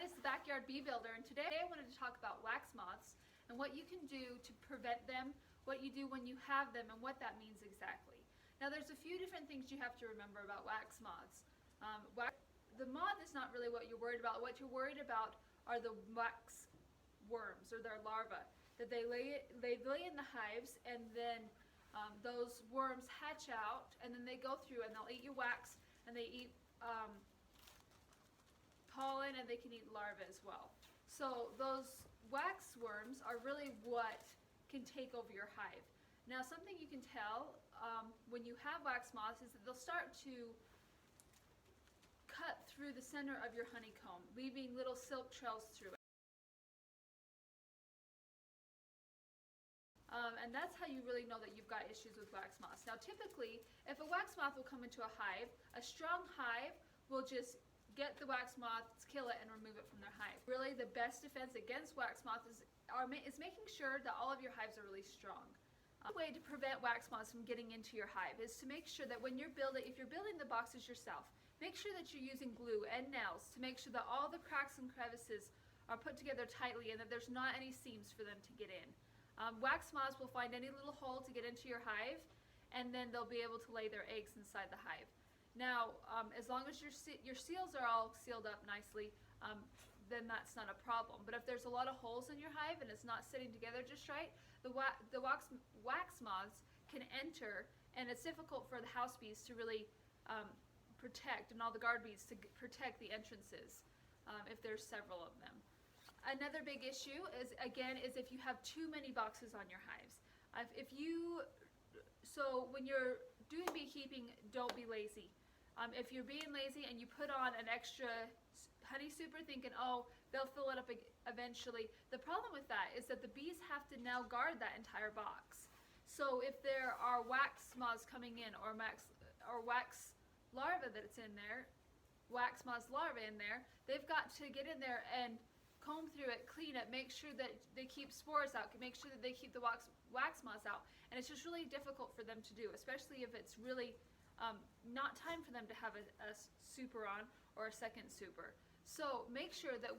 everyone, it's the Backyard Bee Builder, and today I wanted to talk about wax moths and what you can do to prevent them, what you do when you have them, and what that means exactly. Now there's a few different things you have to remember about wax moths. The moth is not really what you're worried about. What you're worried about are the wax worms, or their larvae, that they lay in the hives, and then those worms hatch out, and then they go through and they'll eat your wax, and they eat pollen, and they can eat larvae as well. So those wax worms are really what can take over your hive. Now something you can tell when you have wax moths is that they'll start to cut through the center of your honeycomb, leaving little silk trails through it. And that's how you really know that you've got issues with wax moths. Now typically, if a wax moth will come into a hive, a strong hive will just get the wax moths, kill it, and remove it from their hive. Really, the best defense against wax moths is making sure that all of your hives are really strong. A way to prevent wax moths from getting into your hive is to make sure that when you're building, if you're building the boxes yourself, make sure that you're using glue and nails to make sure that all the cracks and crevices are put together tightly and that there's not any seams for them to get in. Wax moths will find any little hole to get into your hive, and then they'll be able to lay their eggs inside the hive. Now, as long as your seals are all sealed up nicely, then that's not a problem. But if there's a lot of holes in your hive and it's not sitting together just right, the wax moths can enter, and it's difficult for the house bees to really protect, and all the guard bees to protect the entrances if there's several of them. Another big issue is if you have too many boxes on your hives. So when you're doing beekeeping, don't be lazy. If you're being lazy and you put on an extra honey super thinking, oh, they'll fill it up eventually, the problem with that is that the bees have to now guard that entire box. So if there are wax moths coming in, or wax larvae that's in there, wax moths larvae in there, they've got to get in there and comb through it, clean it, make sure that they keep spores out, make sure that they keep the wax moths out. And it's just really difficult for them to do, especially if it's really not time for them to have a super on, or a second super. So make sure that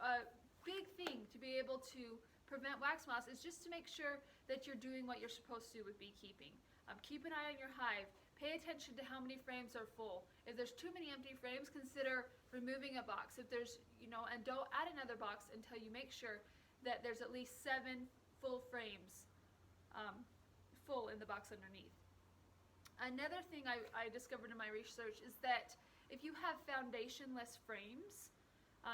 a big thing to be able to prevent wax moths is just to make sure that you're doing what you're supposed to do with beekeeping. Keep an eye on your hive. Pay attention to how many frames are full. If there's too many empty frames, consider removing a box. If there's, and don't add another box until you make sure that there's at least 7 full frames full in the box underneath. Another thing I discovered in my research is that if you have foundation-less frames,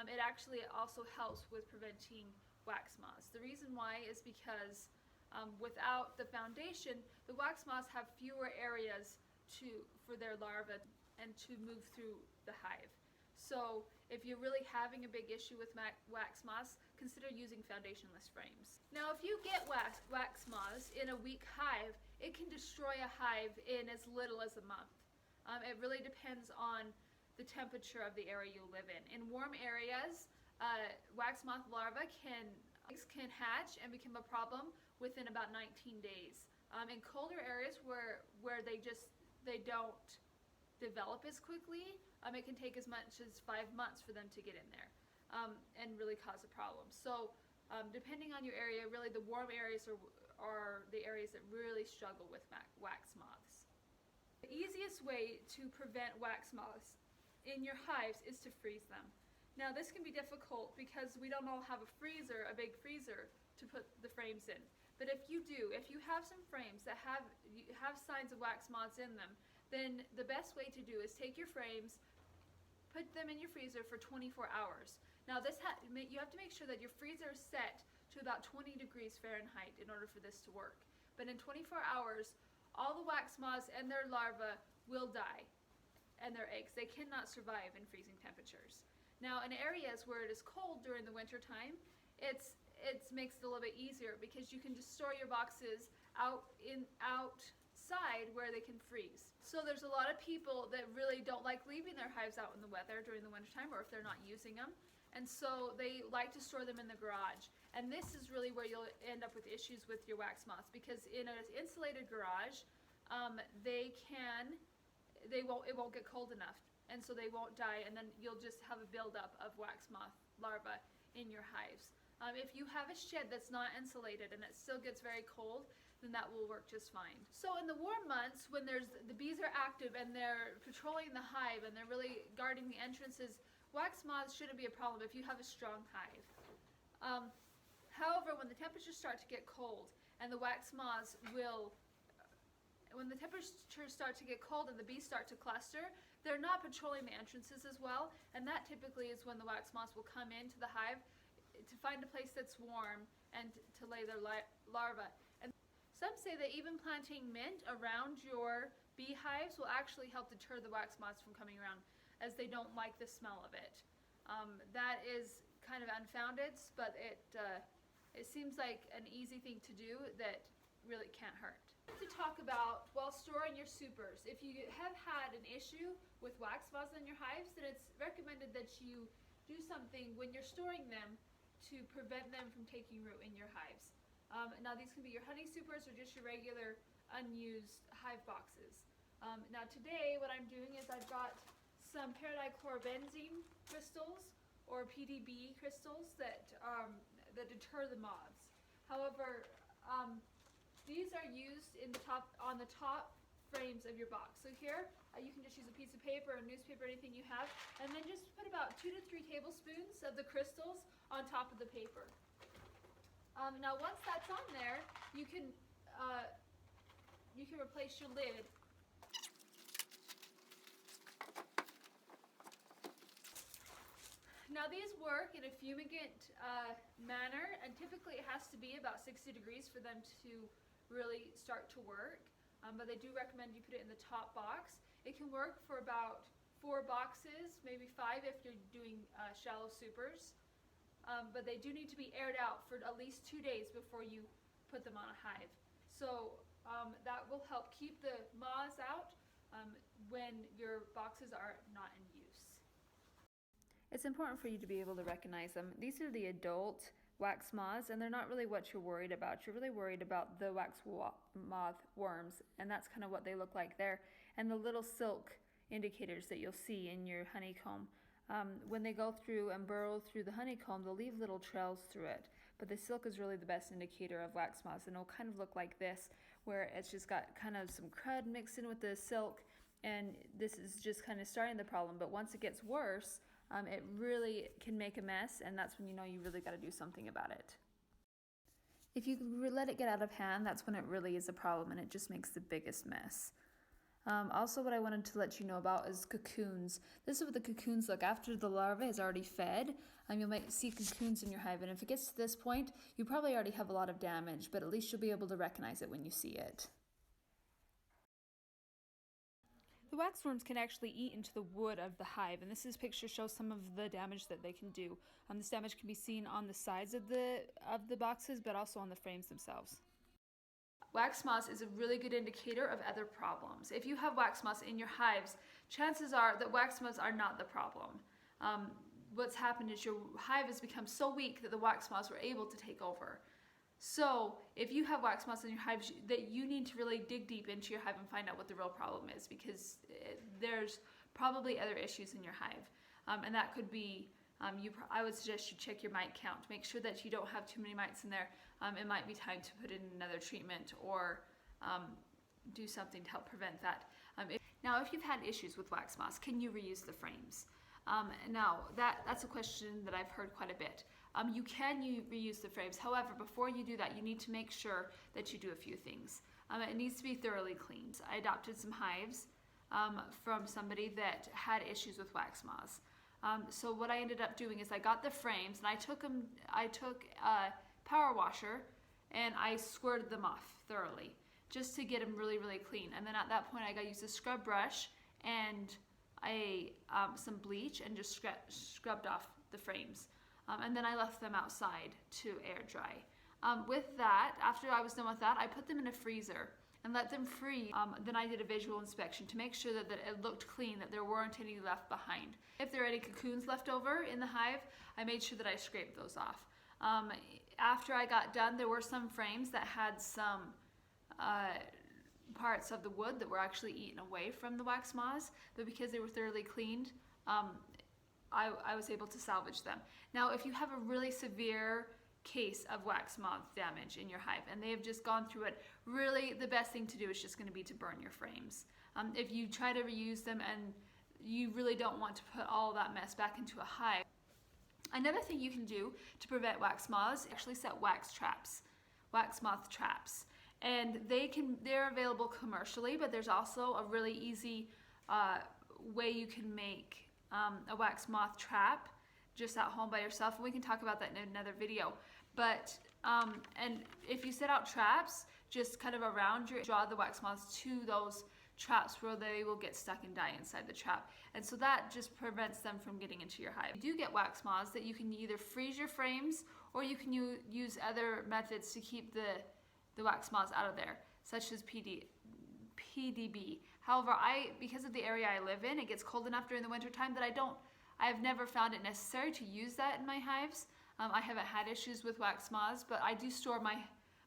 it actually also helps with preventing wax moths. The reason why is because without the foundation, the wax moths have fewer areas for their larvae and to move through the hive. So if you're really having a big issue with wax moths, consider using foundationless frames. Now if you get wax moths in a weak hive, it can destroy a hive in as little as a month. It really depends on the temperature of the area you live in. In warm areas, wax moth larvae can hatch and become a problem within about 19 days. In colder areas where they don't develop as quickly, it can take as much as 5 months for them to get in there and really cause a problem. So depending on your area, really the warm areas are the areas that really struggle with wax moths. The easiest way to prevent wax moths in your hives is to freeze them. Now this can be difficult because we don't all have a big freezer to put the frames in. But if you have some frames that have signs of wax moths in them, then the best way to do is take your frames, put them in your freezer for 24 hours. Now you have to make sure that your freezer is set to about 20 degrees Fahrenheit in order for this to work. But in 24 hours, all the wax moths and their larvae will die, and their eggs. They cannot survive in freezing temperatures. Now in areas where it is cold during the winter time, it makes it a little bit easier because you can just store your boxes outside where they can freeze. So there's a lot of people that really don't like leaving their hives out in the weather during the wintertime, or if they're not using them, and so they like to store them in the garage. And this is really where you'll end up with issues with your wax moths, because in an insulated garage, it won't get cold enough, and so they won't die, and then you'll just have a buildup of wax moth larvae in your hives. If you have a shed that's not insulated and it still gets very cold, then that will work just fine. So in the warm months, when the bees are active and they're patrolling the hive and they're really guarding the entrances, wax moths shouldn't be a problem if you have a strong hive. However, when the temperatures start to get cold and the wax moths will, when the temperatures start to get cold and the bees start to cluster, they're not patrolling the entrances as well, and that typically is when the wax moths will come into the hive to find a place that's warm and to lay their larvae. And some say that even planting mint around your beehives will actually help deter the wax moths from coming around, as they don't like the smell of it. That is kind of unfounded, but it seems like an easy thing to do that really can't hurt. To talk about while storing your supers, if you have had an issue with wax moths in your hives, then it's recommended that you do something when you're storing them to prevent them from taking root in your hives. Now these can be your honey supers or just your regular unused hive boxes. Now today what I'm doing is I've got some paradichlorobenzene crystals or PDB crystals that deter the moths. However, these are used on the top frames of your box. So here you can just use a piece of paper or newspaper, anything you have, and then just put about 2 to 3 tablespoons of the crystals on top of the paper. Now once that's on there, you can replace your lid. Now these work in a fumigant manner, and typically it has to be about 60 degrees for them to really start to work, but they do recommend you put it in the top box. It can work for about 4 boxes, maybe 5 if you're doing shallow supers, but they do need to be aired out for at least 2 days before you put them on a hive. So that will help keep the moths out when your boxes are not in use. It's important for you to be able to recognize them. These are the adult wax moths, and they're not really what you're worried about. You're really worried about the wax moth worms, and that's kind of what they look like there. And the little silk indicators that you'll see in your honeycomb. When they go through and burrow through the honeycomb, they'll leave little trails through it. But the silk is really the best indicator of wax moths, and it'll kind of look like this, where it's just got kind of some crud mixed in with the silk, and this is just kind of starting the problem. But once it gets worse, it really can make a mess, and that's when you know you really got to do something about it. If you let it get out of hand, that's when it really is a problem, and it just makes the biggest mess. Also, what I wanted to let you know about is cocoons. This is what the cocoons look after the larva is already fed. You might see cocoons in your hive, and if it gets to this point, you probably already have a lot of damage, but at least you'll be able to recognize it when you see it. The waxworms can actually eat into the wood of the hive, and this picture shows some of the damage that they can do. This damage can be seen on the sides of the boxes, but also on the frames themselves. Wax moths is a really good indicator of other problems. If you have wax moths in your hives, chances are that wax moths are not the problem. What's happened is your hive has become so weak that the wax moths were able to take over. So if you have wax moths in your hives, that you need to really dig deep into your hive and find out what the real problem is, because there's probably other issues in your hive. And that could be, I would suggest you check your mite count. Make sure that you don't have too many mites in there. It might be time to put in another treatment or do something to help prevent that. Now, if you've had issues with wax moths, can you reuse the frames? Now, that's a question that I've heard quite a bit. You can reuse the frames. However, before you do that, you need to make sure that you do a few things. It needs to be thoroughly cleaned. I adopted some hives from somebody that had issues with wax moths. So what I ended up doing is I got the frames and I took a power washer and I squirted them off thoroughly just to get them really, really clean. And then at that point I used a scrub brush and some bleach and just scrubbed off the frames. And then I left them outside to air dry. With that, after I was done with that, I put them in a freezer and let them freeze. Then I did a visual inspection to make sure that it looked clean, that there weren't any left behind. If there are any cocoons left over in the hive, I made sure that I scraped those off. After I got done, there were some frames that had some parts of the wood that were actually eaten away from the wax moths, but because they were thoroughly cleaned, I was able to salvage them. Now, if you have a really severe case of wax moth damage in your hive and they have just gone through it, really the best thing to do is just going to be to burn your frames. If you try to reuse them and you really don't want to put all that mess back into a hive. Another thing you can do to prevent wax moths is actually set wax moth traps. And they're available commercially, but there's also a really easy way you can make a wax moth trap just at home by yourself, and we can talk about that in another video. But and if you set out traps just kind of around draw the wax moths to those traps where they will get stuck and die inside the trap, and so that just prevents them from getting into your hive. You do get wax moths that you can either freeze your frames or you can use other methods to keep the wax moths out of there, such as PDB. However, because of the area I live in, it gets cold enough during the winter time that I have never found it necessary to use that in my hives. I haven't had issues with wax moths, but I do store my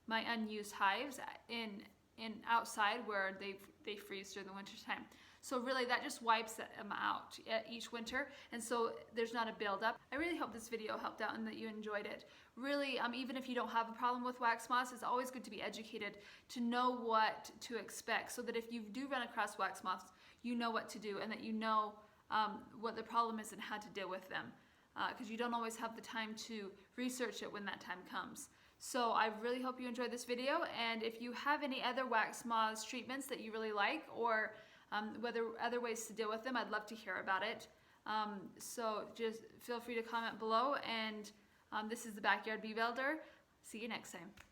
unused hives in outside where they freeze during the winter time. So really that just wipes them out each winter, and so there's not a buildup. I really hope this video helped out and that you enjoyed it. Really, even if you don't have a problem with wax moths, it's always good to be educated to know what to expect, so that if you do run across wax moths, you know what to do and that you know what the problem is and how to deal with them, because you don't always have the time to research it when that time comes. So I really hope you enjoyed this video, and if you have any other wax moths treatments that you really like, or whether other ways to deal with them, I'd love to hear about it. So just feel free to comment below, and this is the Backyard Bee Builder. See you next time.